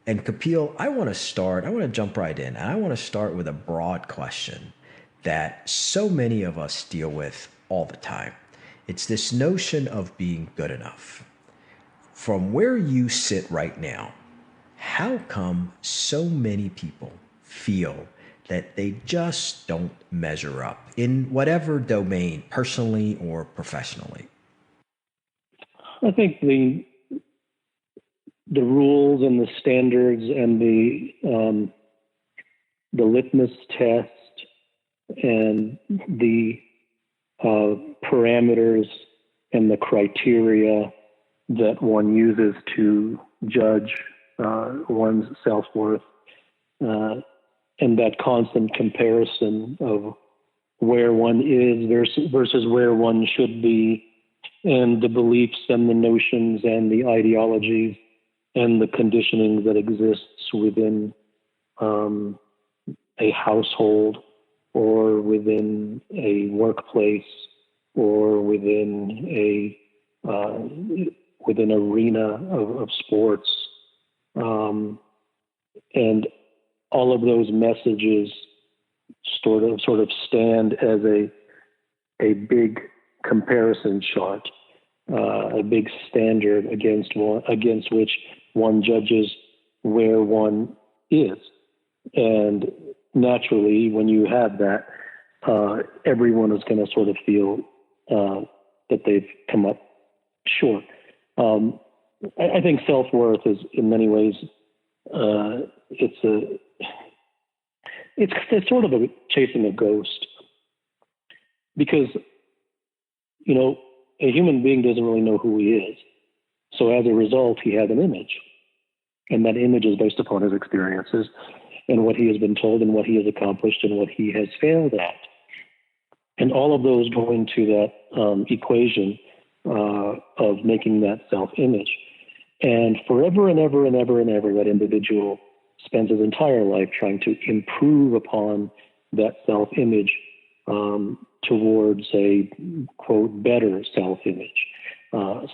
And Kapil, I want to jump right in. And I want to start with a broad question that so many of us deal with all the time. It's this notion of being good enough. From where you sit right now, how come so many people feel that they just don't measure up in whatever domain, personally or professionally? I think the rules and the standards and the litmus test and the parameters and the criteria that one uses to judge one's self-worth, and that constant comparison of where one is versus where one should be, and the beliefs and the notions and the ideologies and the conditioning that exists within a household or within a workplace or within an arena of sports, and all of those messages sort of stand as a big comparison chart, a big standard against which one judges where one is. And naturally, when you have that, everyone is going to sort of feel that they've come up short. I think self-worth is, in many ways, it's sort of chasing a ghost, because a human being doesn't really know who he is. So as a result, he has an image, and that image is based upon his experiences and what he has been told and what he has accomplished and what he has failed at. And all of those go into that equation of making that self-image. And forever and ever and ever and ever, that individual spends his entire life trying to improve upon that self-image towards a, quote, better self-image,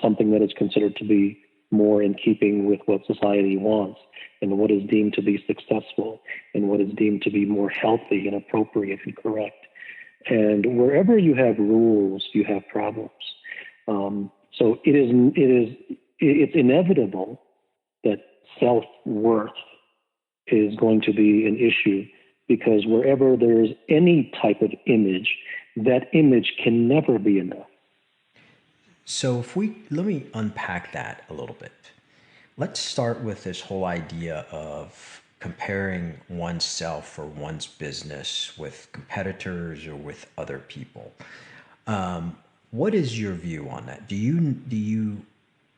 something that is considered to be more in keeping with what society wants and what is deemed to be successful and what is deemed to be more healthy and appropriate and correct. And wherever you have rules, you have problems. So it's inevitable that self-worth is going to be an issue, because wherever there's any type of image, that image can never be enough. So let me unpack that a little bit. Let's start with this whole idea of comparing oneself or one's business with competitors or with other people. What is your view on that? Do you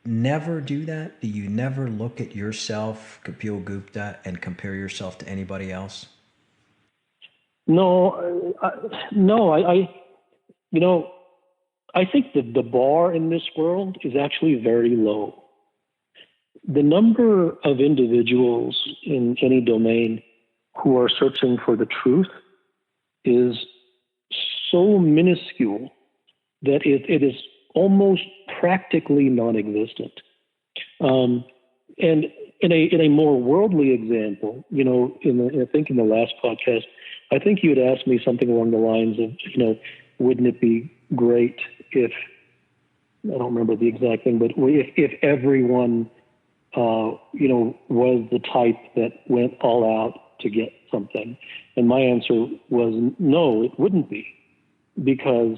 never do that? Do you never look at yourself, Kapil Gupta, and compare yourself to anybody else? No, I think that the bar in this world is actually very low. The number of individuals in any domain who are searching for the truth is so minuscule that it is almost practically non-existent. And in a more worldly example, I think in the last podcast, I think you had asked me something along the lines of, wouldn't it be great if, I don't remember the exact thing, but if everyone, was the type that went all out to get something? And my answer was no, it wouldn't be, because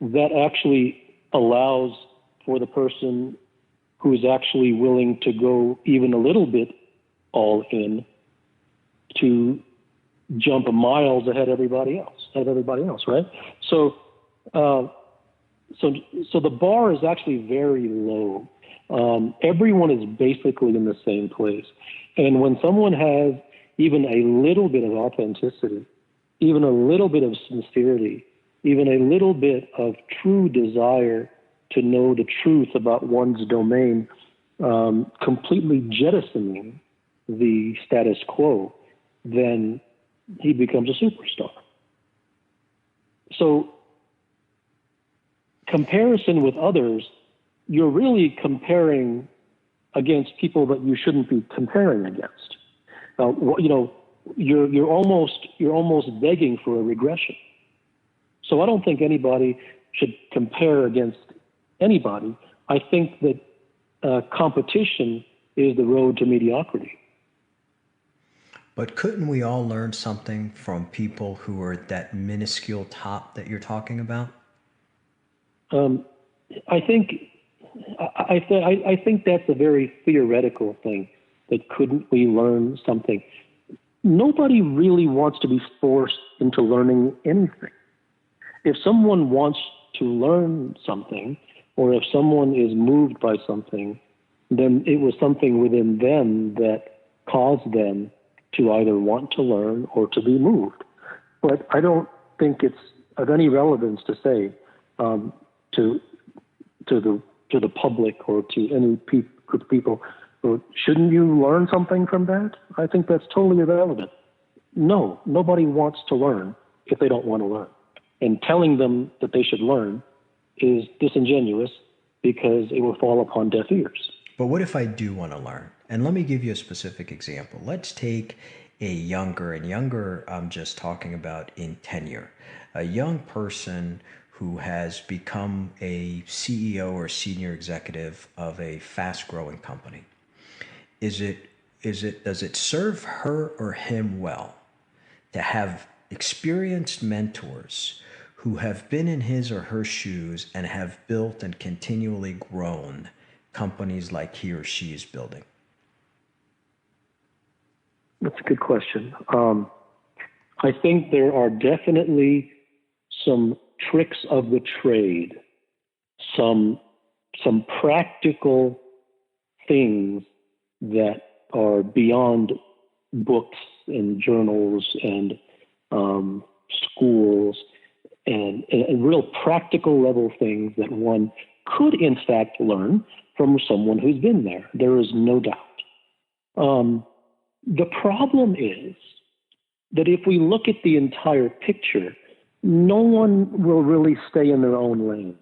that actually allows for the person who is actually willing to go even a little bit all in to jump miles ahead of everybody else, right? So the bar is actually very low. Everyone is basically in the same place. And when someone has even a little bit of authenticity, even a little bit of sincerity, even a little bit of true desire to know the truth about one's domain, completely jettisoning the status quo, then he becomes a superstar. So comparison with others, you're really comparing against people that you shouldn't be comparing against. You're almost begging for a regression. So I don't think anybody should compare against anybody. I think that competition is the road to mediocrity. But couldn't we all learn something from people who are at that minuscule top that you're talking about? I think that's a very theoretical thing. That couldn't we learn something? Nobody really wants to be forced into learning anything. If someone wants to learn something, or if someone is moved by something, then it was something within them that caused them to either want to learn or to be moved. But I don't think it's of any relevance to say to the public or to any group of people, shouldn't you learn something from that? I think that's totally irrelevant. No, nobody wants to learn if they don't want to learn. And telling them that they should learn is disingenuous because it will fall upon deaf ears. But what if I do want to learn? And let me give you a specific example. Let's take a younger, I'm just talking about in tenure, a young person who has become a CEO or senior executive of a fast-growing company. Does it serve her or him well to have experienced mentors who have been in his or her shoes and have built and continually grown companies like he or she is building? That's a good question. I think there are definitely some tricks of the trade, some practical things that are beyond books and journals and schools and real practical level things that one could in fact learn from someone who's been there. There is no doubt. The problem is that if we look at the entire picture, no one will really stay in their own lane.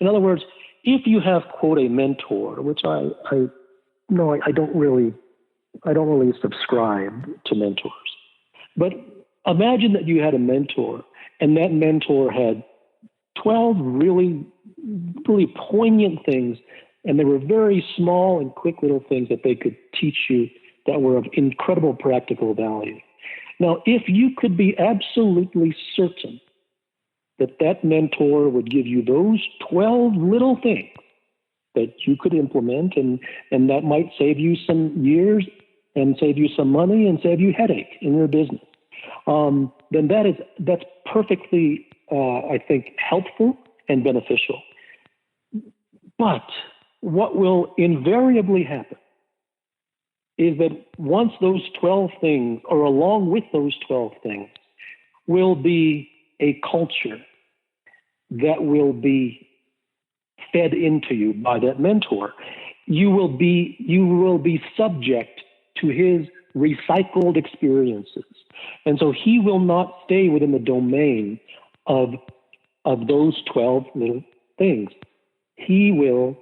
In other words, if you have, quote, a mentor, which I don't really subscribe to mentors. But imagine that you had a mentor, and that mentor had 12 really, really poignant things, and they were very small and quick little things that they could teach you that were of incredible practical value. Now, if you could be absolutely certain that that mentor would give you those 12 little things that you could implement, and that might save you some years and save you some money and save you headache in your business, then that's perfectly, I think, helpful and beneficial. But what will invariably happen is that once those 12 things, or along with those 12 things, will be a culture that will be fed into you by that mentor, you will be subject to his recycled experiences. And so he will not stay within the domain of those 12 little things. He will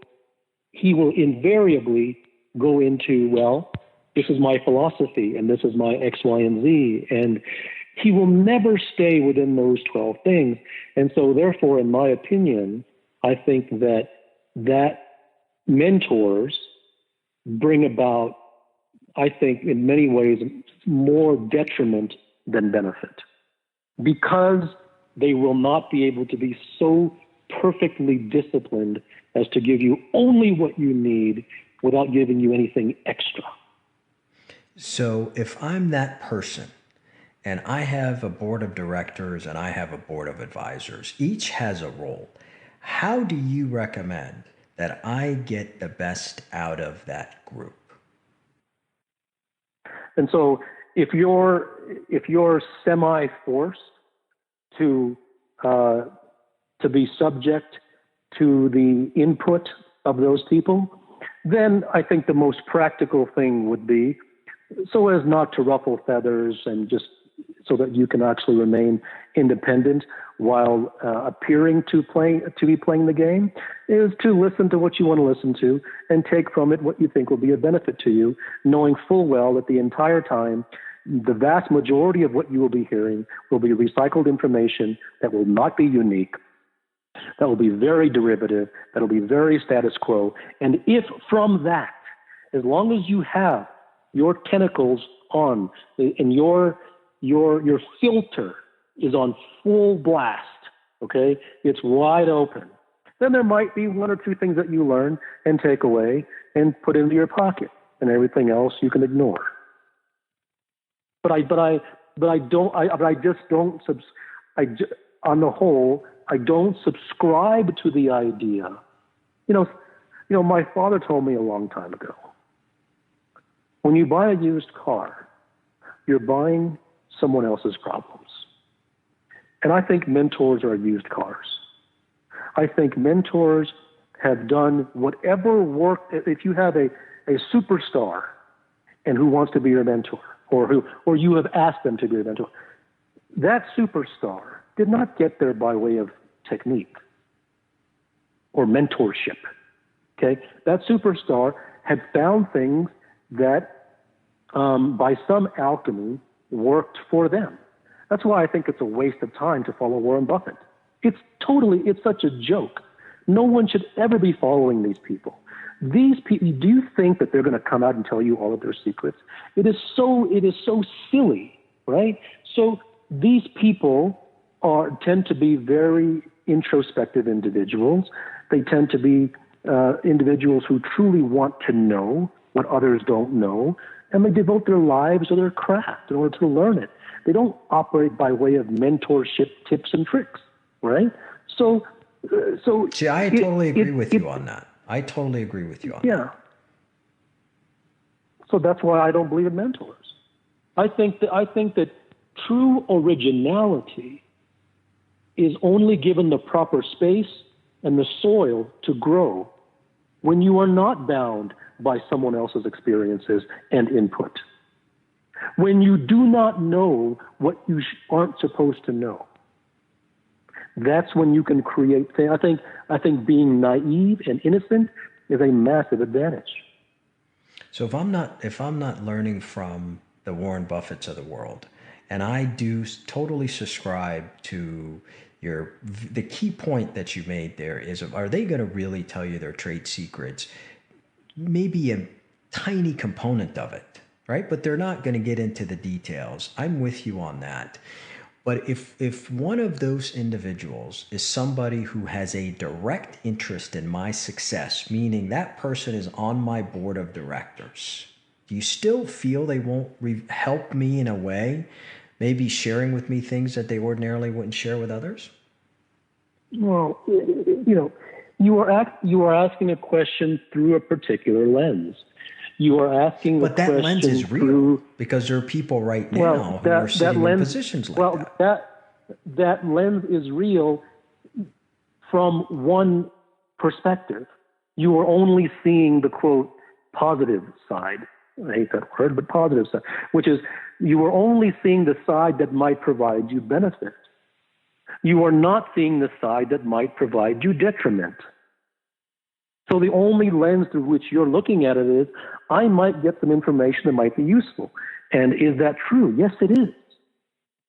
invariably go into, well, this is my philosophy and this is my X, Y, and Z. And he will never stay within those 12 things. And so therefore, in my opinion, I think that mentors bring about, I think, in many ways, more detriment than benefit, because they will not be able to be so perfectly disciplined as to give you only what you need without giving you anything extra. So if I'm that person, and I have a board of directors and I have a board of advisors, each has a role, how do you recommend that I get the best out of that group? And so if you're semi-forced to be subject to the input of those people, then I think the most practical thing would be, so as not to ruffle feathers and just so that you can actually remain independent while appearing to be playing the game, is to listen to what you want to listen to and take from it what you think will be a benefit to you, knowing full well that the entire time, the vast majority of what you will be hearing will be recycled information that will not be unique, that will be very derivative, that will be very status quo. And if from that, as long as you have your tentacles on and your filter is on full blast, okay, it's wide open, then there might be one or two things that you learn and take away and put into your pocket, and everything else you can ignore. On the whole, I don't subscribe to the idea. You know, my father told me a long time ago, when you buy a used car, you're buying someone else's problems. And I think mentors are used cars. I think mentors have done whatever work. If you have a superstar and who wants to be your mentor, or you have asked them to be your mentor, that superstar did not get there by way of technique or mentorship. Okay, that superstar had found things that, by some alchemy, worked for them. That's why I think it's a waste of time to follow Warren Buffett. It's such a joke. No one should ever be following these people. These people, do you think that they're going to come out and tell you all of their secrets? It is so silly, right? So these people tend to be very introspective individuals. They tend to be individuals who truly want to know what others don't know, and they devote their lives to their craft in order to learn it. They don't operate by way of mentorship tips and tricks, right? So see, I totally agree with you on that. I totally agree with you on that. Yeah. So that's why I don't believe in mentors. I think that true originality is only given the proper space and the soil to grow when you are not bound by someone else's experiences and input. When you do not know what you aren't supposed to know, that's when you can create things. I think being naive and innocent is a massive advantage. So if I'm not learning from the Warren Buffetts of the world, and I do totally subscribe to the key point that you made there is, are they going to really tell you their trade secrets? Maybe a tiny component of it, right? But they're not going to get into the details. I'm with you on that. But if one of those individuals is somebody who has a direct interest in my success, meaning that person is on my board of directors, do you still feel they won't help me in a way, maybe sharing with me things that they ordinarily wouldn't share with others? Well, you are asking a question through a particular lens. You are asking but that lens is real because there are people right now who are sitting in positions like that. That lens is real from one perspective. You are only seeing the, quote, positive side. I hate that word, but positive side, which is you are only seeing the side that might provide you benefit. You are not seeing the side that might provide you detriment. So the only lens through which you're looking at it is, I might get some information that might be useful. And is that true? Yes, it is.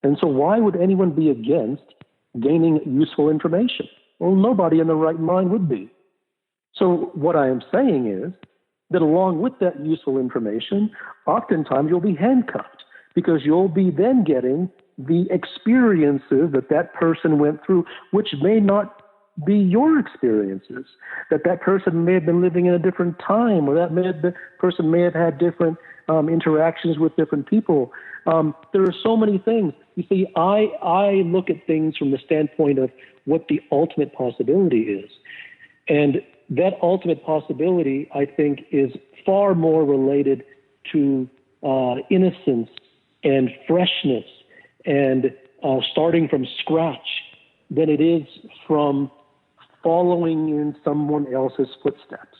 And so why would anyone be against gaining useful information? Well, nobody in the right mind would be. So what I am saying is that along with that useful information, oftentimes you'll be handcuffed because you'll be then getting the experiences that person went through, which may not be your experiences, that person may have been living in a different time, or person may have had different interactions with different people. There are so many things. You see, I look at things from the standpoint of what the ultimate possibility is. And that ultimate possibility, I think, is far more related to innocence and freshness and starting from scratch than it is from following in someone else's footsteps.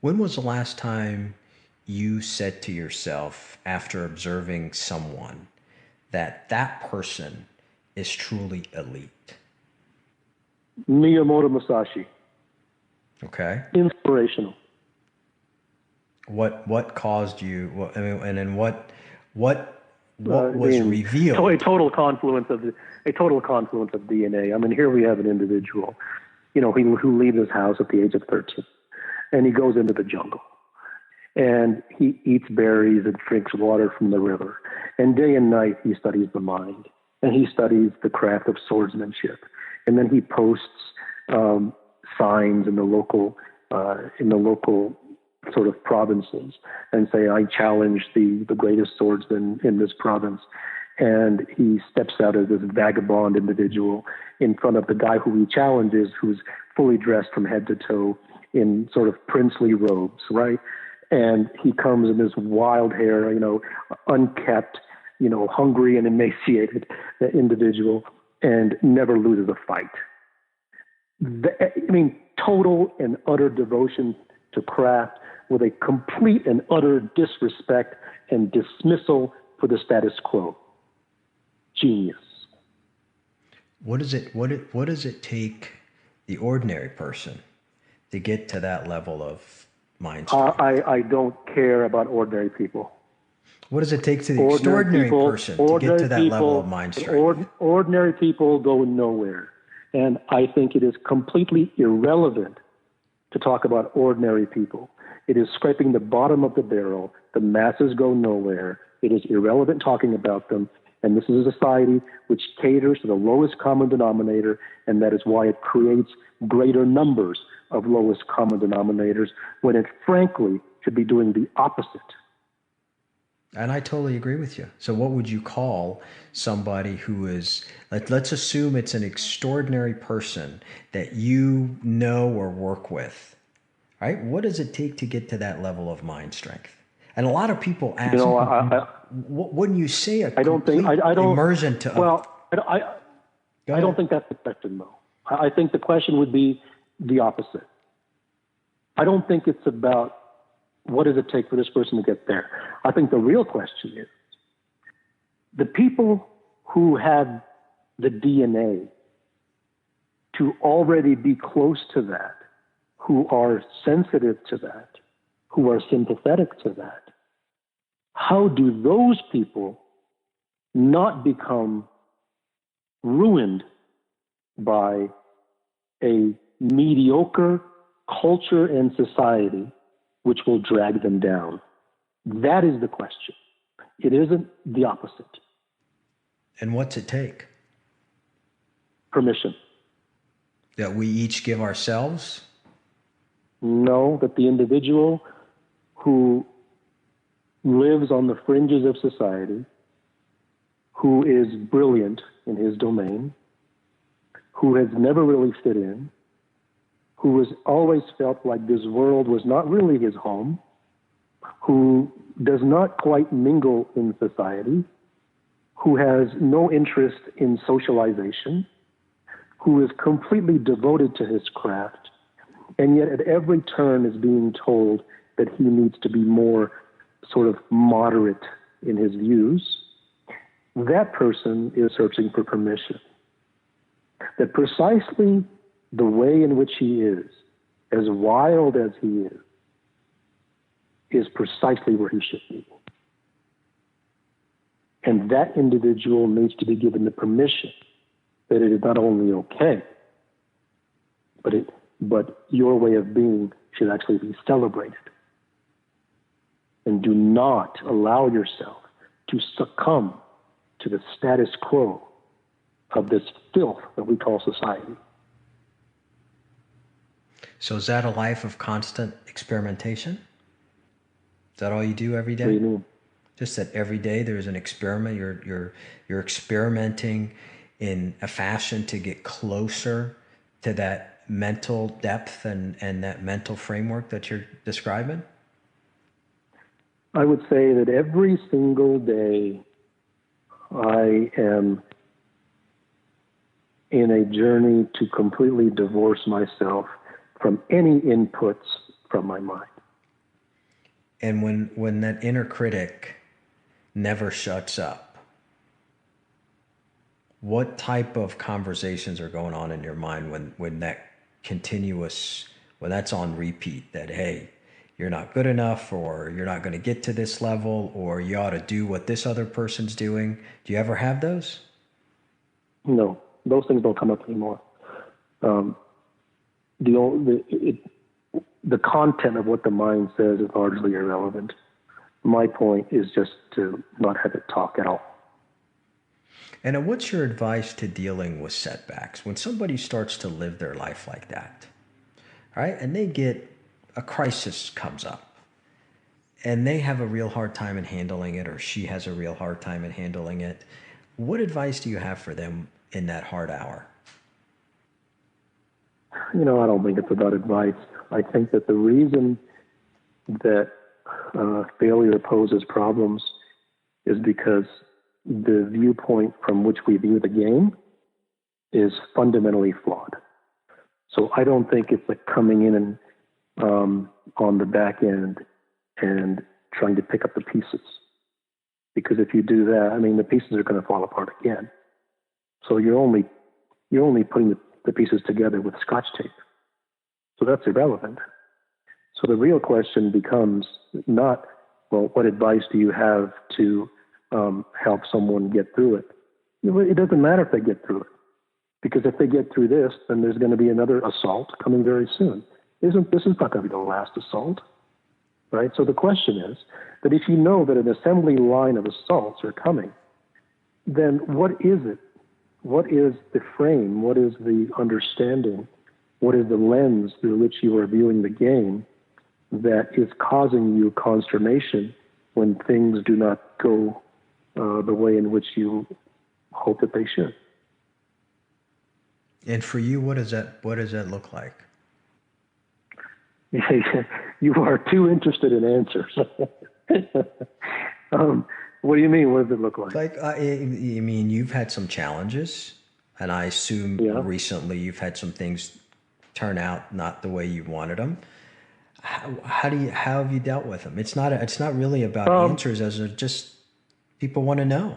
When was the last time you said to yourself after observing someone that that person is truly elite? Miyamoto Musashi. Okay. Inspirational. What caused you? I mean, and then what was revealed? A total confluence of DNA. I mean, here we have an individual, who leaves his house at the age of 13, and he goes into the jungle, and he eats berries and drinks water from the river, and day and night he studies the mind, and he studies the craft of swordsmanship, and then he posts signs in the local sort of provinces and say, I challenge the greatest swordsman in this province. And he steps out as this vagabond individual in front of the guy who he challenges, who's fully dressed from head to toe in sort of princely robes, right? And he comes in this wild hair, unkept, hungry and emaciated individual, and never loses a fight. Total and utter devotion to craft, with a complete and utter disrespect and dismissal for the status quo. Genius. What does it take the ordinary person to get to that level of mind strength? I don't care about ordinary people. What does it take to the extraordinary person to get to that level of mind strength? Ordinary people go nowhere. And I think it is completely irrelevant to talk about ordinary people. It is scraping the bottom of the barrel. The masses go nowhere. It is irrelevant talking about them. And this is a society which caters to the lowest common denominator, and that is why it creates greater numbers of lowest common denominators when it frankly should be doing the opposite. And I totally agree with you. So what would you call somebody who is, let's assume it's an extraordinary person that you know or work with, right? What does it take to get to that level of mind strength? And a lot of people ask, wouldn't you say immersion to... Well, I don't think that's the question, though. I think the question would be the opposite. I don't think it's about what does it take for this person to get there. I think the real question is the people who have the DNA to already be close to that, who are sensitive to that, who are sympathetic to that, how do those people not become ruined by a mediocre culture and society which will drag them down? That is the question. It isn't the opposite. And what's it take? Permission. That we each give ourselves? No, that the individual who lives on the fringes of society, who is brilliant in his domain, who has never really fit in, who has always felt like this world was not really his home, who does not quite mingle in society, who has no interest in socialization, who is completely devoted to his craft, and yet at every turn is being told that he needs to be more sort of moderate in his views, that person is searching for permission. That precisely the way in which he is, as wild as he is precisely where he should be. And that individual needs to be given the permission that it is not only okay, but your way of being should actually be celebrated. And do not allow yourself to succumb to the status quo of this filth that we call society. So is that a life of constant experimentation? Is that all you do every day? What do you mean? Just that every day there's an experiment. You're experimenting in a fashion to get closer to that mental depth and that mental framework that you're describing? I would say that every single day I am in a journey to completely divorce myself from any inputs from my mind. And when that inner critic never shuts up, what type of conversations are going on in your mind when that continuous, when that's on repeat, that, hey, you're not good enough, or you're not going to get to this level, or you ought to do what this other person's doing? Do you ever have those? No, those things don't come up anymore. The content of what the mind says is largely irrelevant. My point is just to not have it talk at all. And what's your advice to dealing with setbacks when somebody starts to live their life like that, right? And they get a crisis comes up and they have a real hard time in handling it, or she has a real hard time in handling it. What advice do you have for them in that hard hour? I don't think it's about advice. I think that the reason that failure poses problems is because the viewpoint from which we view the game is fundamentally flawed. So I don't think it's like coming in and on the back end and trying to pick up the pieces. Because if you do that, the pieces are going to fall apart again. So you're only putting the pieces together with Scotch tape. So that's irrelevant. So the real question becomes not, well, what advice do you have to help someone get through it? It doesn't matter if they get through it, because if they get through this, then there's going to be another assault coming very soon. This is not going to be the last assault, right? So the question is that if you know that an assembly line of assaults are coming, then what is it? What is the frame? What is the understanding? What is the lens through which you are viewing the game that is causing you consternation when things do not go the way in which you hope that they should? And for you, what does that look like? You are too interested in answers. What do you mean? What does it look like? You've had some challenges, and I assume recently you've had some things turn out not the way you wanted them. How have you dealt with them? It's not really about answers, as just people want to know.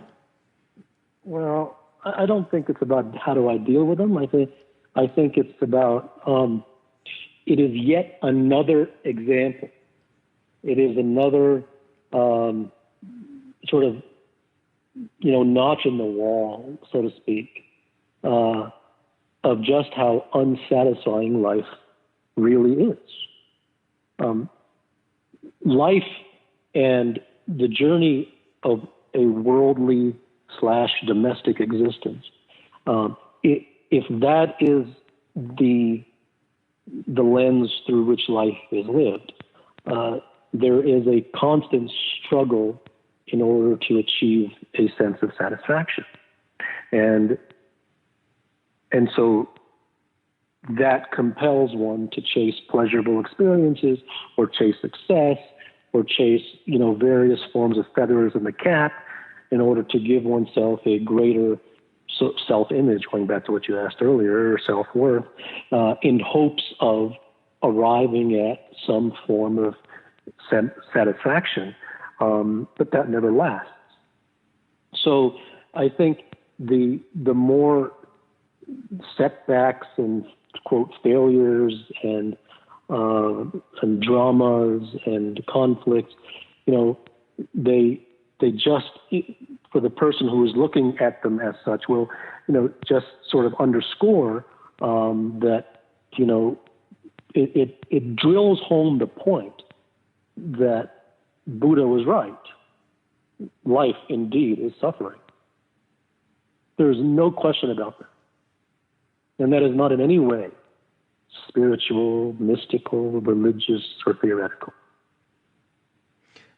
Well, I don't think it's about how do I deal with them. I think it's about it is yet another example. It is another sort of notch in the wall, so to speak, of just how unsatisfying life really is. Life and the journey of a worldly / domestic existence, if that is the lens through which life is lived, there is a constant struggle in order to achieve a sense of satisfaction. And so that compels one to chase pleasurable experiences, or chase success, or chase, various forms of feathers in the cap in order to give oneself a greater self-image, going back to what you asked earlier, or self-worth, in hopes of arriving at some form of satisfaction. But that never lasts. So I think the more setbacks and quote failures and dramas and conflicts, they just, for the person who is looking at them as such, will just sort of underscore that it drills home the point that Buddha was right. Life indeed is suffering. There's no question about that. And that is not in any way spiritual, mystical, religious, or theoretical.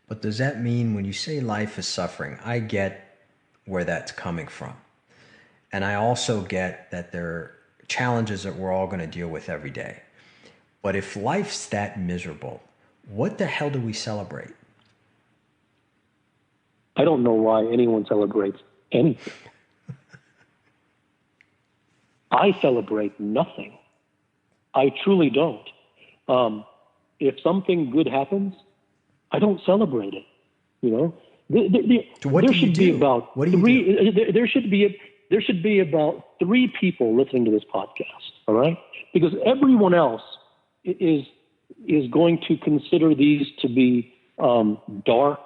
But does that mean when you say life is suffering, I get where that's coming from. And I also get that there are challenges that we're all going to deal with every day. But if life's that miserable, what the hell do we celebrate? I don't know why anyone celebrates anything. I celebrate nothing. I truly don't. If something good happens, I don't celebrate it. You know, So what there do you should be do? about What do you do? there should be about 3 people listening to this podcast. All right, because everyone else is going to consider these to be dark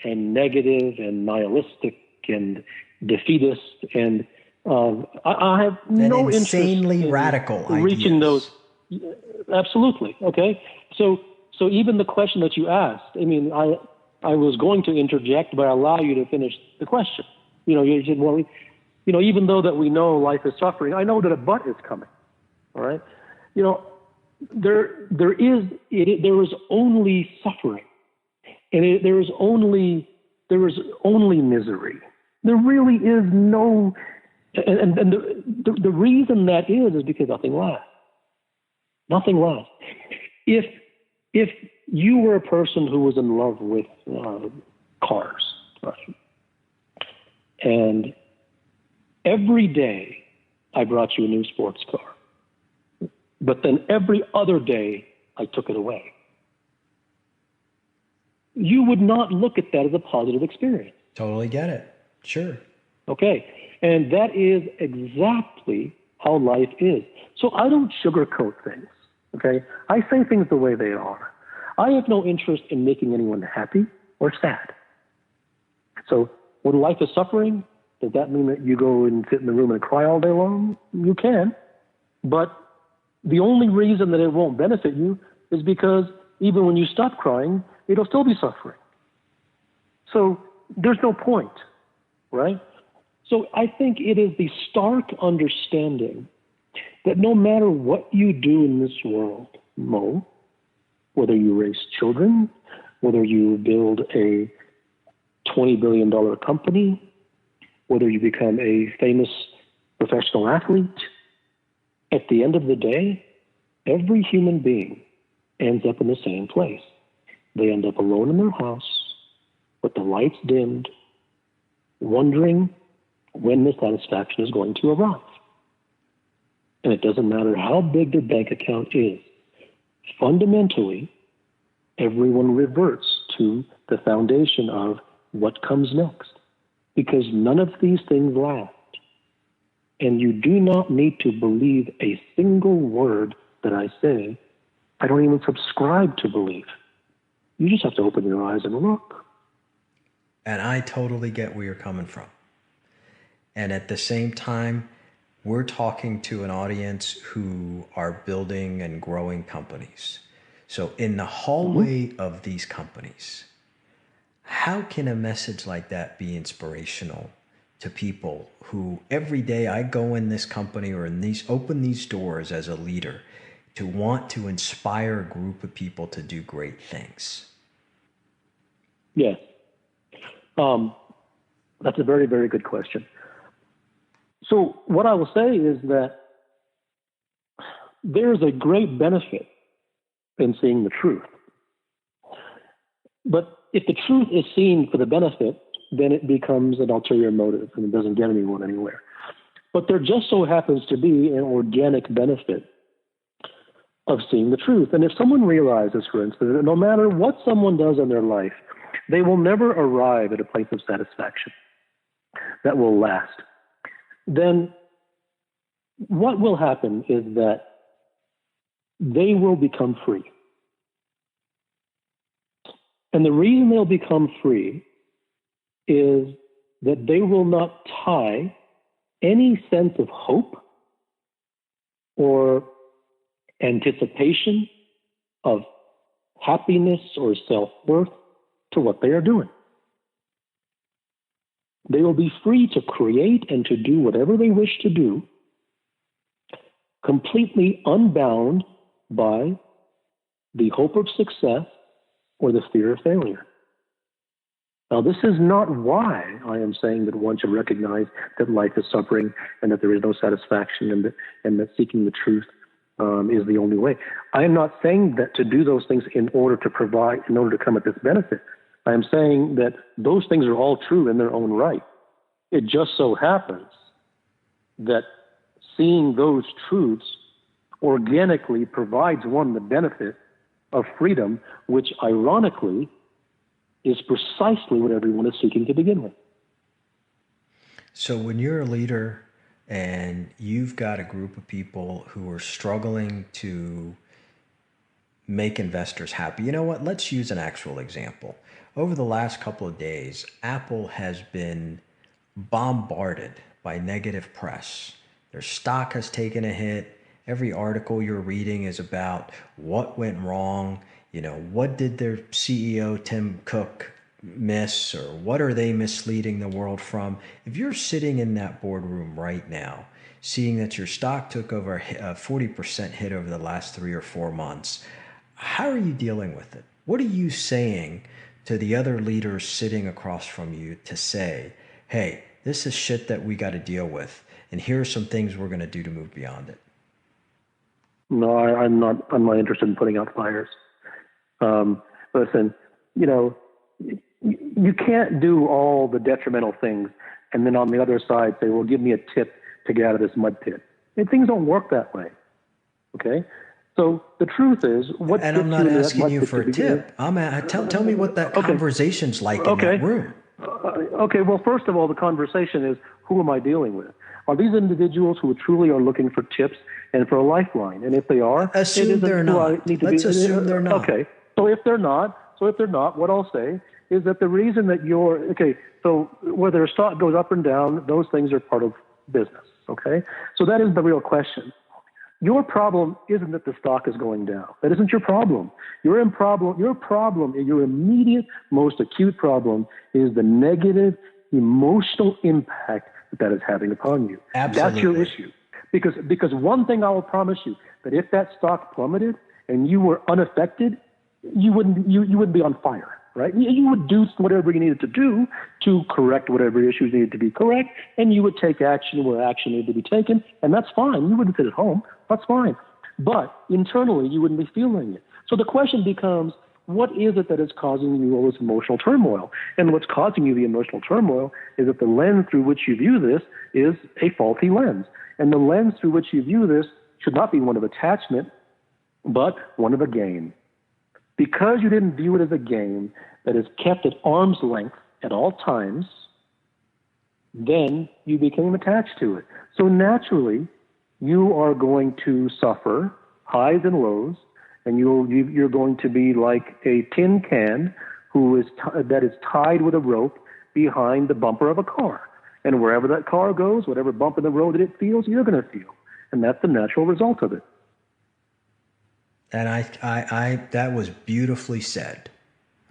and negative and nihilistic and defeatist, and I have no interest insanely in radical reaching ideas. those. Absolutely. Okay. So even the question that you asked, I mean, I was going to interject, but I allow you to finish the question. You know, you said, well, you know, even though that we know life is suffering, I know that a but is coming. All right. You know, there is only suffering, and there is only misery. There really is no, and the reason that is because nothing lasts. Nothing lasts. If you were a person who was in love with cars, right? And every day I brought you a new sports car, but then every other day I took it away, you would not look at that as a positive experience. Totally get it. Sure. Okay. And that is exactly how life is. So I don't sugarcoat things. Okay. I say things the way they are. I have no interest in making anyone happy or sad. So when life is suffering, does that mean that you go and sit in the room and cry all day long? You can. But the only reason that it won't benefit you is because even when you stop crying, it'll still be suffering. So there's no point, right? So I think it is the stark understanding that no matter what you do in this world, Mo, whether you raise children, whether you build a $20 billion company, whether you become a famous professional athlete, at the end of the day, every human being ends up in the same place. They end up alone in their house with the lights dimmed, wondering when the satisfaction is going to arrive. And it doesn't matter how big their bank account is. Fundamentally, everyone reverts to the foundation of what comes next, because none of these things last. And you do not need to believe a single word that I say. I don't even subscribe to belief. You just have to open your eyes and look. And I totally get where you're coming from. And at the same time, we're talking to an audience who are building and growing companies. So in the hallway of these companies, how can a message like that be inspirational to people who every day I go in this company or open these doors as a leader to want to inspire a group of people to do great things? Yes. That's a very, very good question. So what I will say is that there's a great benefit in seeing the truth. But if the truth is seen for the benefit, then it becomes an ulterior motive and it doesn't get anyone anywhere. But there just so happens to be an organic benefit of seeing the truth. And if someone realizes, for instance, that no matter what someone does in their life, they will never arrive at a place of satisfaction that will last, then what will happen is that they will become free. And the reason they'll become free is that they will not tie any sense of hope or anticipation of happiness or self-worth to what they are doing. They will be free to create and to do whatever they wish to do, completely unbound by the hope of success or the fear of failure. Now, this is not why I am saying that one should recognize that life is suffering and that there is no satisfaction and that seeking the truth is the only way. I am not saying that to do those things in order to come at this benefit. I am saying that those things are all true in their own right. It just so happens that seeing those truths organically provides one the benefit of freedom, which ironically is precisely what everyone is seeking to begin with. So when you're a leader and you've got a group of people who are struggling to make investors happy, you know what? Let's use an actual example. Over the last couple of days, Apple has been bombarded by negative press. Their stock has taken a hit. Every article you're reading is about what went wrong. You know, what did their CEO, Tim Cook, miss, or what are they misleading the world from? If you're sitting in that boardroom right now, seeing that your stock took over a 40% hit over the last 3 or 4 months, how are you dealing with it? What are you saying to the other leaders sitting across from you to say, hey, this is shit that we got to deal with, and here are some things we're going to do to move beyond it? No, I'm not interested in putting out fires. Listen, you know, you can't do all the detrimental things and then on the other side say, well, give me a tip to get out of this mud pit. And things don't work that way. Okay? So the truth is, what and I'm not asking you for a tip. Tell me what that conversation's like in that room. Okay, well, first of all, the conversation is, who am I dealing with? Are these individuals who truly are looking for tips and for a lifeline? And if they are, assume they're not. Let's assume they're not. Okay, so if they're not, what I'll say is that the reason that so whether a stock goes up and down, those things are part of business. Okay, so that is the real question. Your problem isn't that the stock is going down. That isn't your problem. Your immediate, most acute problem is the negative emotional impact that is having upon you. Absolutely. That's your issue. Because one thing I will promise you, that if that stock plummeted and you were unaffected, you wouldn't be on fire, right? You would do whatever you needed to do to correct whatever issues needed to be correct, and you would take action where action needed to be taken, and that's fine. You wouldn't sit at home. That's fine. But internally, you wouldn't be feeling it. So the question becomes, what is it that is causing you all this emotional turmoil? And what's causing you the emotional turmoil is that the lens through which you view this is a faulty lens. And the lens through which you view this should not be one of attachment, but one of a game. Because you didn't view it as a game that is kept at arm's length at all times, then you became attached to it. So naturally, you are going to suffer highs and lows, and you're going to be like a tin can that is tied with a rope behind the bumper of a car. And wherever that car goes, whatever bump in the road that it feels, you're going to feel. And that's the natural result of it. And I that was beautifully said.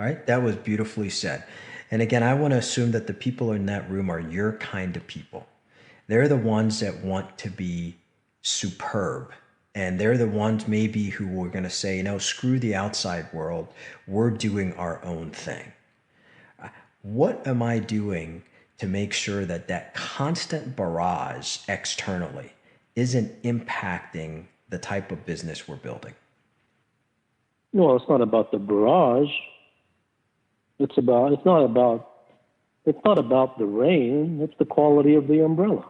All right? That was beautifully said. And again, I want to assume that the people in that room are your kind of people. They're the ones that want to be superb. And they're the ones maybe who were going to say, you know, screw the outside world. We're doing our own thing. What am I doing to make sure that that constant barrage externally isn't impacting the type of business we're building? Well, it's not about the barrage. It's not about the rain. It's the quality of the umbrella.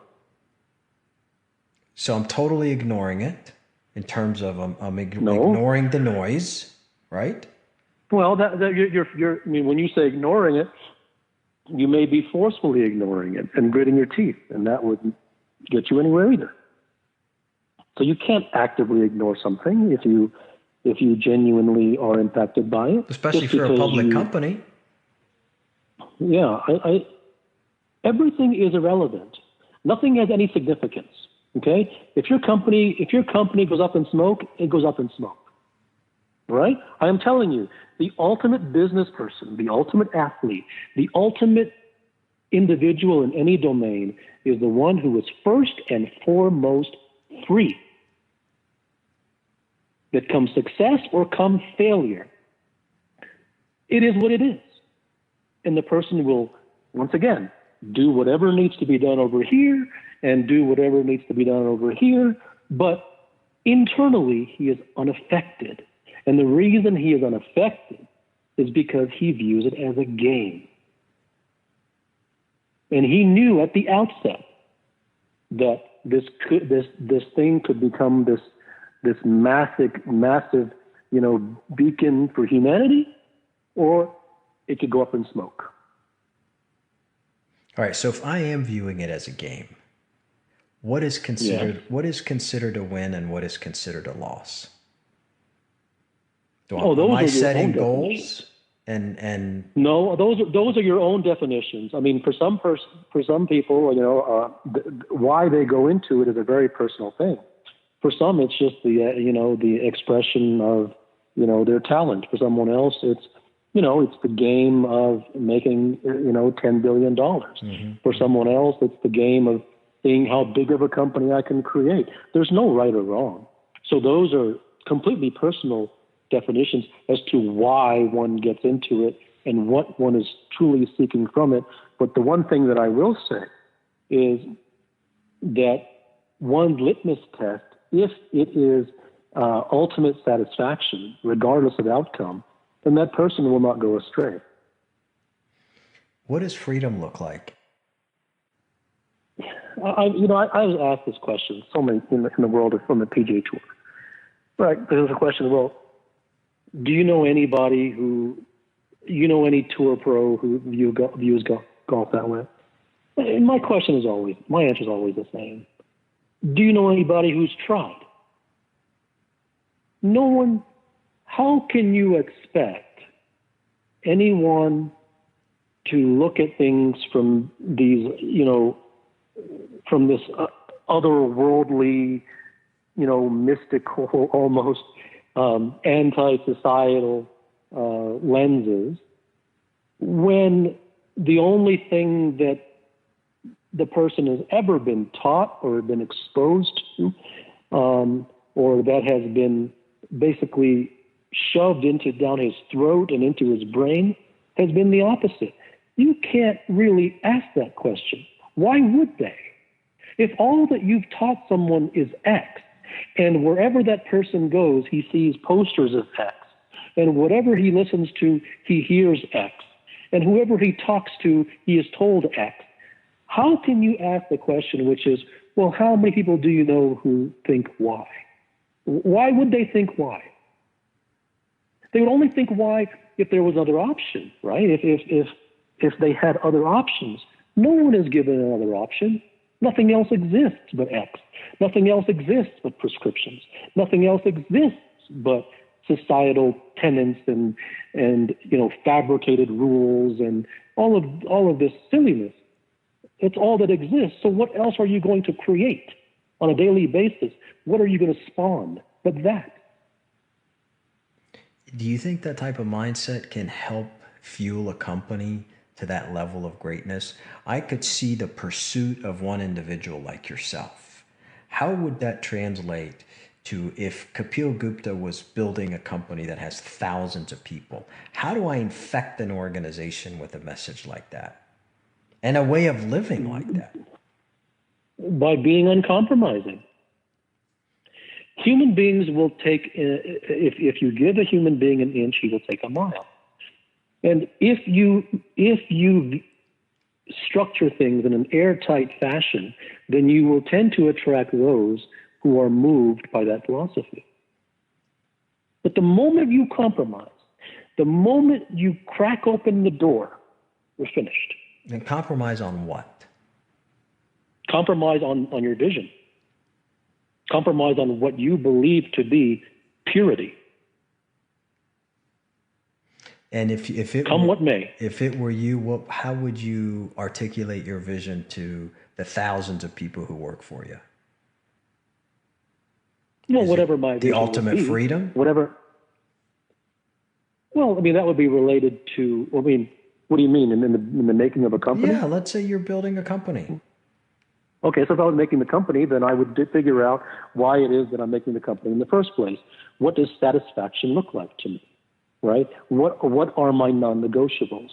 So I'm totally ignoring it in terms of I'm ignoring the noise, right? Well, I mean, when you say ignoring it, you may be forcefully ignoring it and gritting your teeth, and that wouldn't get you anywhere either. So you can't actively ignore something if you genuinely are impacted by it. Especially for a public company. Yeah, everything is irrelevant. Nothing has any significance. Okay? If your company goes up in smoke, it goes up in smoke. Right? I am telling you, the ultimate business person, the ultimate athlete, the ultimate individual in any domain is the one who is first and foremost free. That come success or come failure, it is what it is. And the person will, once again, do whatever needs to be done over here and do whatever needs to be done over here, but internally he is unaffected. And the reason he is unaffected is because he views it as a game. And he knew at the outset that this thing could become this massive, beacon for humanity, or it could go up in smoke. All right. So if I am viewing it as a game, what is considered a win and what is considered a loss? Am I setting goals? And no, those are your own definitions. I mean, for some people, why they go into it is a very personal thing. For some, it's just the expression of their talent. For someone else, it's the game of making $10 billion. Mm-hmm. For someone else, it's the game of seeing how big of a company I can create. There's no right or wrong. So those are completely personal definitions as to why one gets into it and what one is truly seeking from it. But the one thing that I will say is that one litmus test, if it is ultimate satisfaction, regardless of outcome, then that person will not go astray. What does freedom look like? I was asked this question so many in the world from the PGA Tour. Right, there's a question, well, do you know any tour pro who views golf that way? And my answer is always the same. Do you know anybody who's tried? No one. How can you expect anyone to look at things from these, from this otherworldly, mystical, almost anti-societal lenses, when the only thing that the person has ever been taught or been exposed to, or that has been basically shoved down his throat and into his brain, has been the opposite. You can't really ask that question. Why would they? If all that you've taught someone is X, and wherever that person goes, he sees posters of X, and whatever he listens to, he hears X, and whoever he talks to, he is told X, how can you ask the question, which is, well, how many people do you know who think Y? Why would they think Y? They would only think Y if there was another option, right? If they had other options. No one is given another option. Nothing else exists but X. Nothing else exists but prescriptions. Nothing else exists but societal tenets and fabricated rules and all of this silliness. It's all that exists. So what else are you going to create on a daily basis? What are you going to spawn but that? Do you think that type of mindset can help fuel a company to that level of greatness? I could see the pursuit of one individual like yourself. How would that translate to if Kapil Gupta was building a company that has thousands of people? How do I infect an organization with a message like that and a way of living like that? By being uncompromising. Human beings will take, if you give a human being an inch, he will take a mile. And if you structure things in an airtight fashion, then you will tend to attract those who are moved by that philosophy. But the moment you compromise, the moment you crack open the door, we're finished. And compromise on what? Compromise on your vision. Compromise on what you believe to be purity. And if it come what may, if it were you, how would you articulate your vision to the thousands of people who work for you? Well, whatever my vision the ultimate would be, freedom, whatever. Well, I mean that would be related to. I mean, what do you mean in the making of a company? Yeah, let's say you're building a company. Okay, so if I was making the company, then I would figure out why it is that I'm making the company in the first place. What does satisfaction look like to me, right? What are my non-negotiables?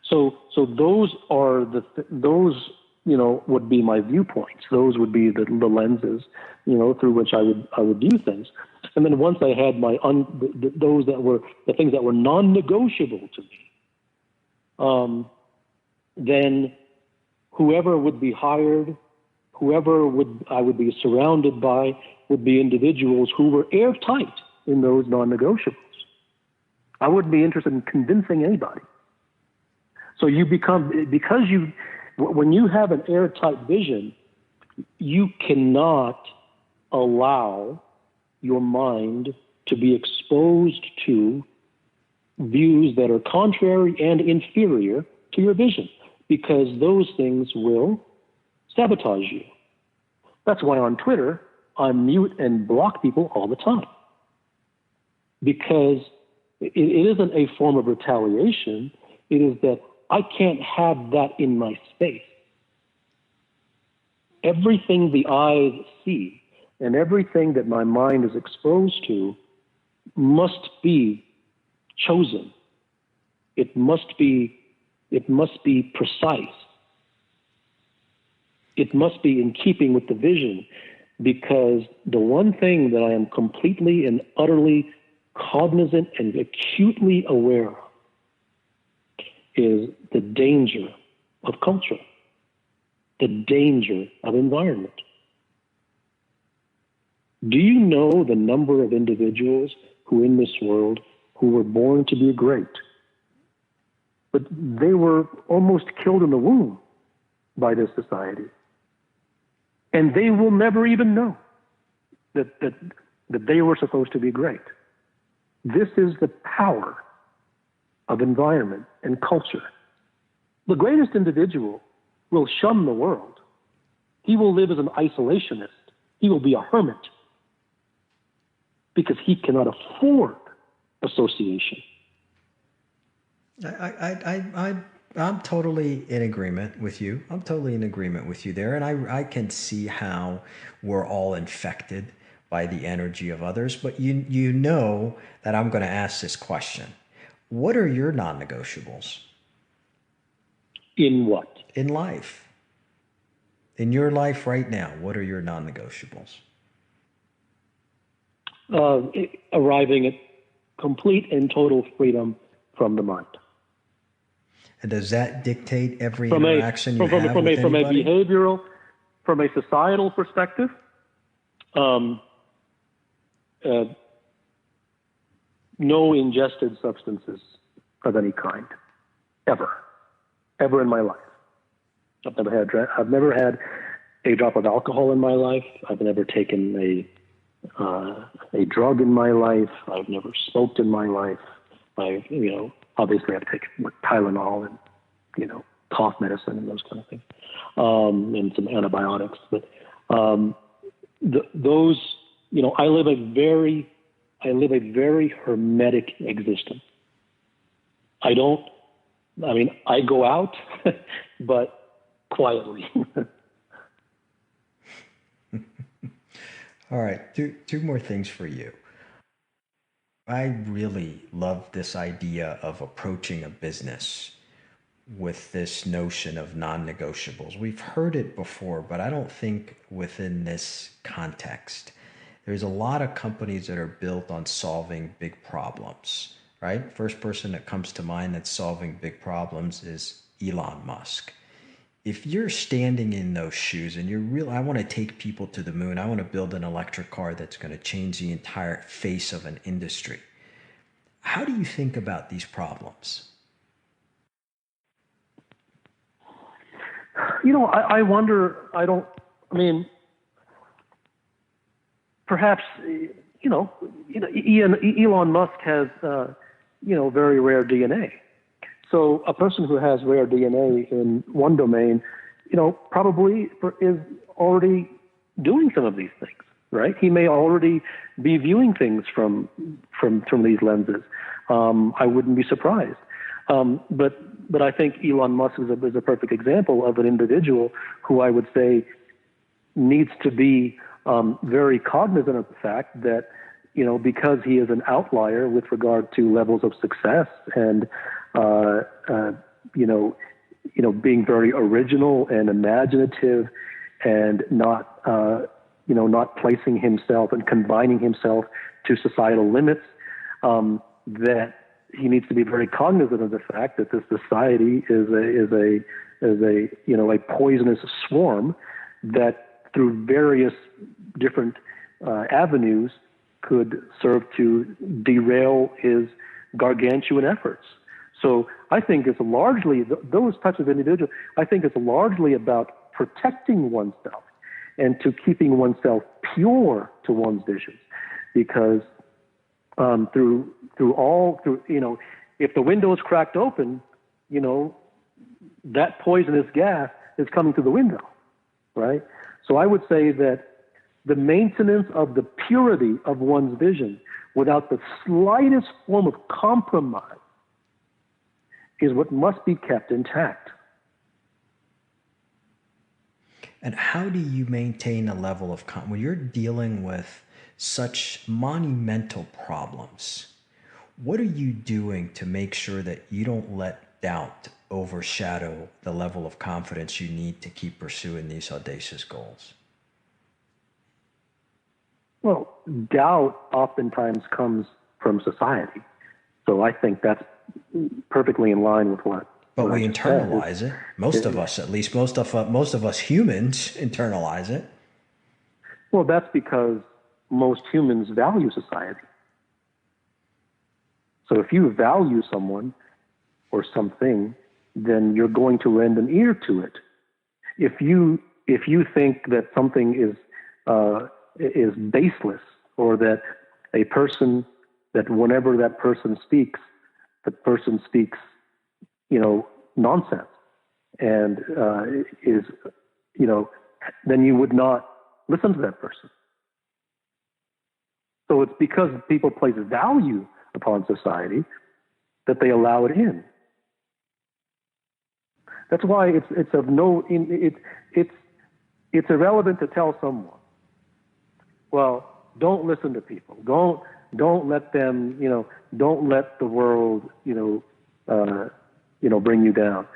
So those are those would be my viewpoints. Those would be the lenses, through which I would view things. And then once I had my those that were the things that were non-negotiable to me, then whoever would be hired, I would be surrounded by, would be individuals who were airtight in those non-negotiables. I wouldn't be interested in convincing anybody. So you become, when you have an airtight vision, you cannot allow your mind to be exposed to views that are contrary and inferior to your vision, because those things will sabotage you. That's why on Twitter, I mute and block people all the time, because it isn't a form of retaliation. It is that I can't have that in my space. Everything the eyes see and everything that my mind is exposed to must be chosen. It must be precise. It must be in keeping with the vision, because the one thing that I am completely and utterly cognizant and acutely aware of is the danger of culture, the danger of environment. Do you know the number of individuals who in this world who were born to be great, but they were almost killed in the womb by this society? And they will never even know that they were supposed to be great. This is the power of environment and culture. The greatest individual will shun the world. He will live as an isolationist. He will be a hermit, because he cannot afford association. I'm totally in agreement with you. I'm totally in agreement with you there. And I can see how we're all infected by the energy of others. But you know that I'm going to ask this question. What are your non-negotiables? In what? In life. In your life right now, what are your non-negotiables? Arriving at complete and total freedom from the mind. And does that dictate every interaction you have with anybody? From a behavioral, from a societal perspective, no ingested substances of any kind, ever in my life. I've never had a drop of alcohol in my life. I've never taken a drug in my life. I've never smoked in my life. Obviously I've taken Tylenol and, cough medicine and those kind of things, and some antibiotics. But those, I live a very hermetic existence. I go out, but quietly. All right, two more things for you. I really love this idea of approaching a business with this notion of non-negotiables. We've heard it before, but I don't think within this context. There's a lot of companies that are built on solving big problems, right? First person that comes to mind that's solving big problems is Elon Musk. If you're standing in those shoes and I want to take people to the moon, I want to build an electric car that's going to change the entire face of an industry. How do you think about these problems? I wonder, perhaps, Elon Musk has, very rare DNA. So a person who has rare DNA in one domain, probably is already doing some of these things, right? He may already be viewing things from these lenses. I wouldn't be surprised. But I think Elon Musk is a perfect example of an individual who I would say needs to be very cognizant of the fact that, because he is an outlier with regard to levels of success and being very original and imaginative and not placing himself and confining himself to societal limits, that he needs to be very cognizant of the fact that this society is a poisonous swarm that through various different avenues could serve to derail his gargantuan efforts. So I think it's largely, those types of individuals, I think it's largely about protecting oneself and to keeping oneself pure to one's visions. Because if the window is cracked open, that poisonous gas is coming through the window, right? So I would say that the maintenance of the purity of one's vision without the slightest form of compromise is what must be kept intact. And how do you maintain a level of when you're dealing with such monumental problems? What are you doing to make sure that you don't let doubt overshadow the level of confidence you need to keep pursuing these audacious goals? Well, doubt oftentimes comes from society. So I think that's perfectly in line with what. But we internalize it. Most of us, at least most of us humans, internalize it. Well, that's because most humans value society. So if you value someone or something, then you're going to lend an ear to it. If you think that something is baseless, or that a person, that whenever that person speaks, the person speaks, nonsense, and then you would not listen to that person. So it's because people place value upon society that they allow it in. That's why it's irrelevant to tell someone, well, don't listen to people. Don't let them, don't let the world, bring you down.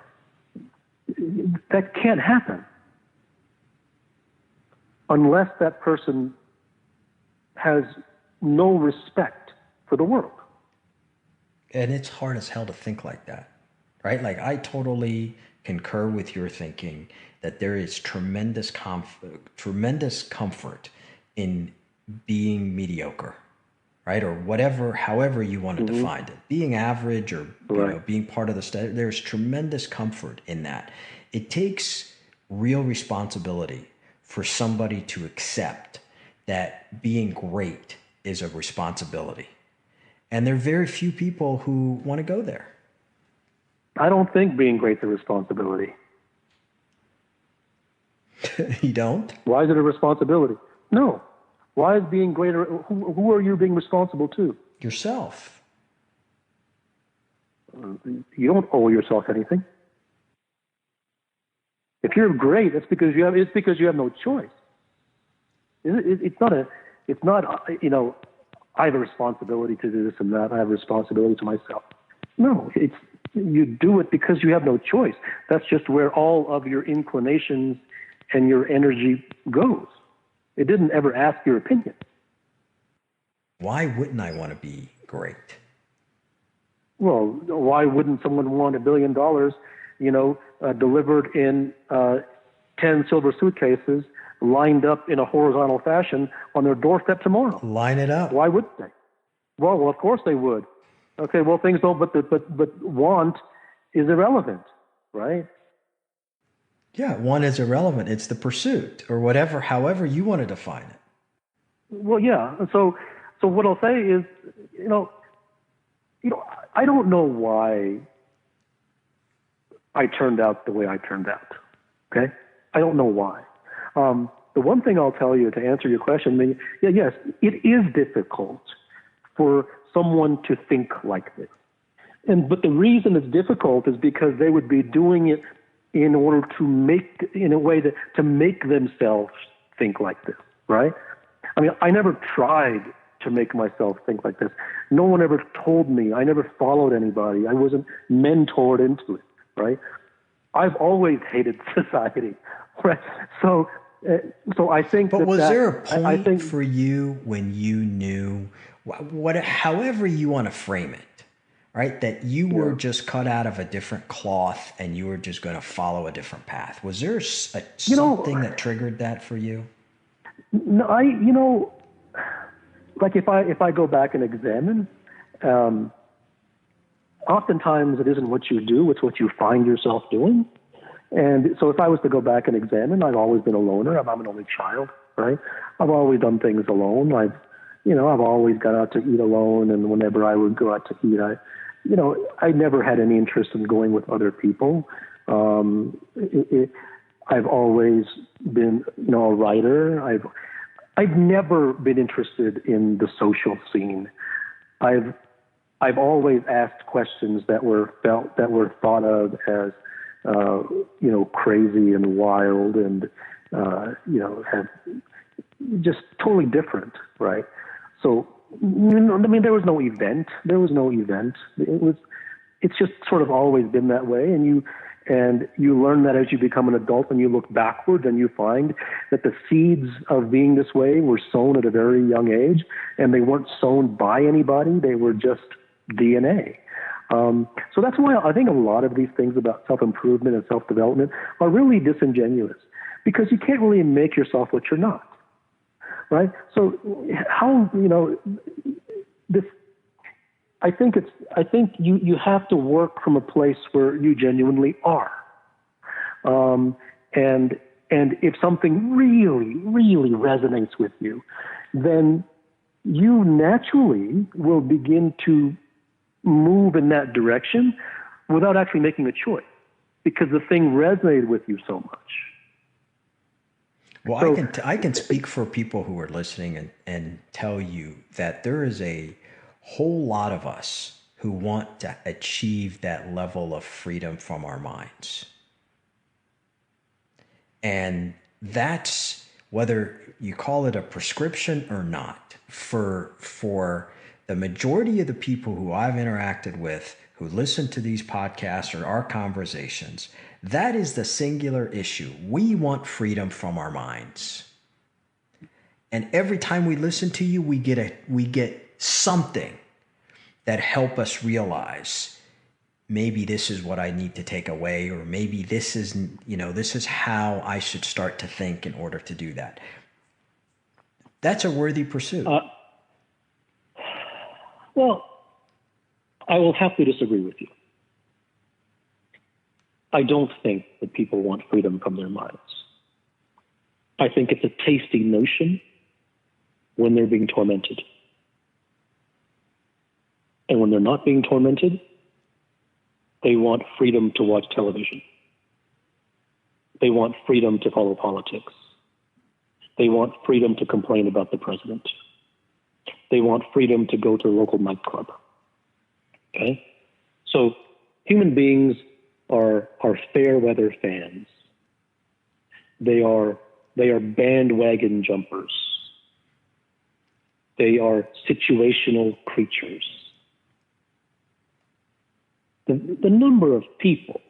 That can't happen unless that person has no respect for the world. And it's hard as hell to think like that, right? Like, I totally concur with your thinking that there is tremendous comfort in being mediocre, right? Or whatever, however you want to define it, being average or being part of the study. There's tremendous comfort in that. It takes real responsibility for somebody to accept that being great is a responsibility. And there are very few people who want to go there. I don't think being great is a responsibility. You don't? Why is it a responsibility? No. Why is being greater? Who are you being responsible to? Yourself. You don't owe yourself anything. If you're great, it's because you have no choice. It's not I have a responsibility to do this and that. I have a responsibility to myself. No, you do it because you have no choice. That's just where all of your inclinations and your energy goes. It didn't ever ask your opinion. Why wouldn't I want to be great? Well, why wouldn't someone want $1 billion, delivered in 10 silver suitcases, lined up in a horizontal fashion on their doorstep tomorrow? Line it up. Why wouldn't they? Well, of course they would. Okay, well, things don't, but want is irrelevant, right? Yeah, want is irrelevant. It's the pursuit, or whatever, however you want to define it. Well, yeah. So what I'll say is, I don't know why I turned out the way I turned out. Okay, I don't know why. The one thing I'll tell you to answer your question, yes, it is difficult for someone to think like this, but the reason it's difficult is because they would be doing it in order to make themselves think like this, right? I mean, I never tried to make myself think like this. No one ever told me. I never followed anybody. I wasn't mentored into it, right? I've always hated society, right? So I think. But was there a point for you when you knew, however you want to frame it, right? That you were just cut out of a different cloth and you were just going to follow a different path. Was there something that triggered that for you? No, like if I go back and examine, oftentimes it isn't what you do, it's what you find yourself doing. And so if I was to go back and examine, I've always been a loner. I'm an only child, right? I've always done things alone. I've always gone out to eat alone. And whenever I would go out to eat, I never had any interest in going with other people. I've always been, a writer. I've never been interested in the social scene. I've always asked questions that were thought of as, crazy and wild and, have just totally different, right? So, there was no event. It's just sort of always been that way. And you learn that as you become an adult and you look backward and you find that the seeds of being this way were sown at a very young age, and they weren't sown by anybody. They were just DNA. So that's why I think a lot of these things about self-improvement and self-development are really disingenuous, because you can't really make yourself what you're not, right? So how, this, I think you have to work from a place where you genuinely are. And if something really, really resonates with you, then you naturally will begin to move in that direction without actually making a choice, because the thing resonated with you so much. Well, so, I can speak for people who are listening and tell you that there is a whole lot of us who want to achieve that level of freedom from our minds. And that's, whether you call it a prescription or not, for the majority of the people who I've interacted with, who listen to these podcasts or our conversations, that is the singular issue. We want freedom from our minds. And every time we listen to you, we get something that help us realize maybe this is what I need to take away, or maybe this is how I should start to think in order to do that. That's a worthy pursuit. Well, I will have to disagree with you. I don't think that people want freedom from their minds. I think it's a tasty notion when they're being tormented. And when they're not being tormented, they want freedom to watch television. They want freedom to follow politics. They want freedom to complain about the president. They want freedom to go to a local nightclub. Okay? So human beings are fair weather fans. They are bandwagon jumpers. They are situational creatures. The number of people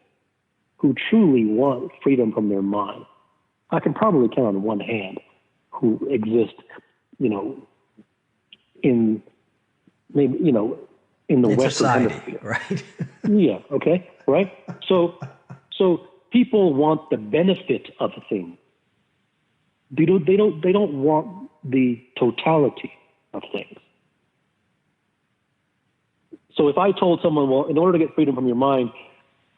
who truly want freedom from their mind, I can probably count on one hand, who exist, in the Western society, Hemisphere, right? Yeah. Okay. Right. So people want the benefit of a thing. They don't want the totality of things. So if I told someone, well, in order to get freedom from your mind,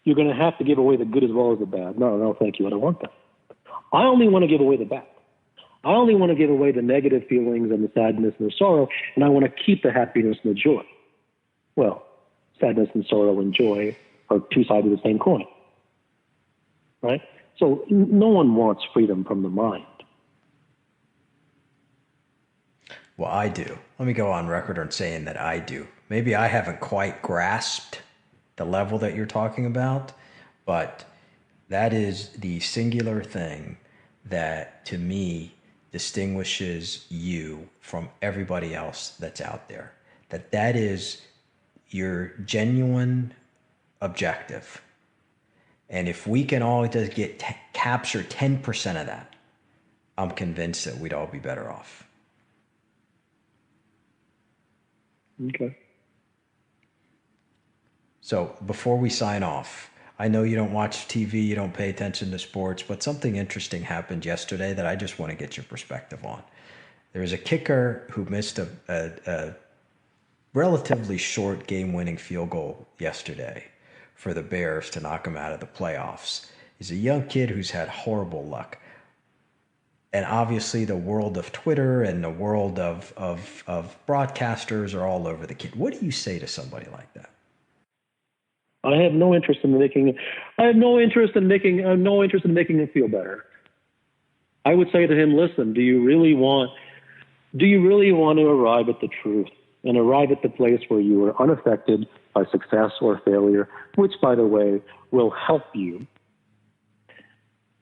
you're going to have to give away the good as well as the bad. No, thank you. I don't want that. I only want to give away the bad. I only want to give away the negative feelings and the sadness and the sorrow, and I want to keep the happiness and the joy. Well, sadness and sorrow and joy are two sides of the same coin, right? So no one wants freedom from the mind. Well, I do. Let me go on record on saying that I do. Maybe I haven't quite grasped the level that you're talking about, but that is the singular thing that, to me, distinguishes you from everybody else that's out there. That is your genuine objective. And if we can all just capture 10% of that, I'm convinced that we'd all be better off. Okay. So before we sign off, I know you don't watch TV, you don't pay attention to sports, but something interesting happened yesterday that I just want to get your perspective on. There was a kicker who missed a relatively short game-winning field goal yesterday for the Bears to knock him out of the playoffs. He's a young kid who's had horrible luck. And obviously the world of Twitter and the world of broadcasters are all over the kid. What do you say to somebody like that? I have no interest in making him feel better. I would say to him, listen, do you really want to arrive at the truth and arrive at the place where you are unaffected by success or failure, which, by the way, will help you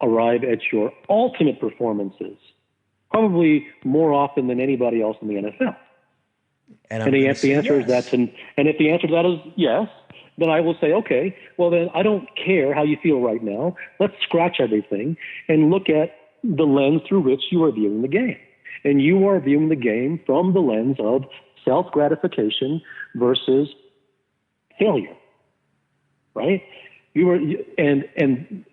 arrive at your ultimate performances, probably more often than anybody else in the NFL. And if the answer is yes, then I will say, okay, well then I don't care how you feel right now. Let's scratch everything and look at the lens through which you are viewing the game. And you are viewing the game from the lens of self-gratification versus failure, right? And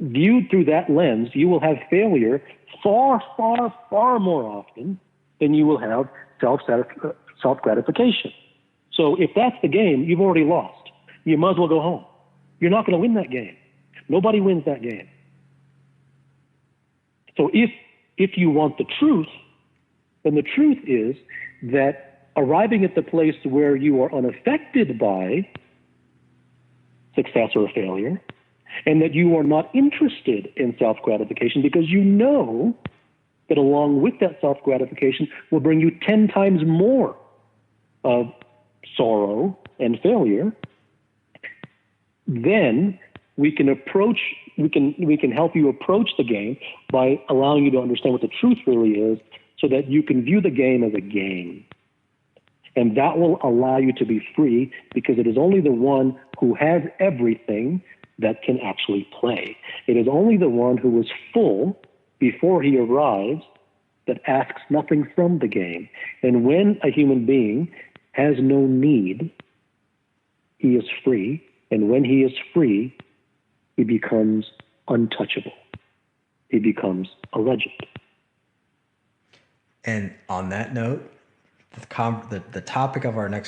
viewed through that lens, you will have failure far, far, far more often than you will have self-gratification. So if that's the game, you've already lost. You might as well go home. You're not going to win that game. Nobody wins that game. So if you want the truth, then the truth is that arriving at the place where you are unaffected by success or failure, and that you are not interested in self-gratification because you know that along with that self-gratification will bring you 10 times more of sorrow and failure, then we can help you approach the game by allowing you to understand what the truth really is so that you can view the game as a game. And that will allow you to be free because it is only the one who has everything that can actually play. It is only the one who is full before he arrives that asks nothing from the game. And when a human being has no need, he is free. And when he is free, he becomes untouchable. He becomes a legend. And on that note, the topic of our next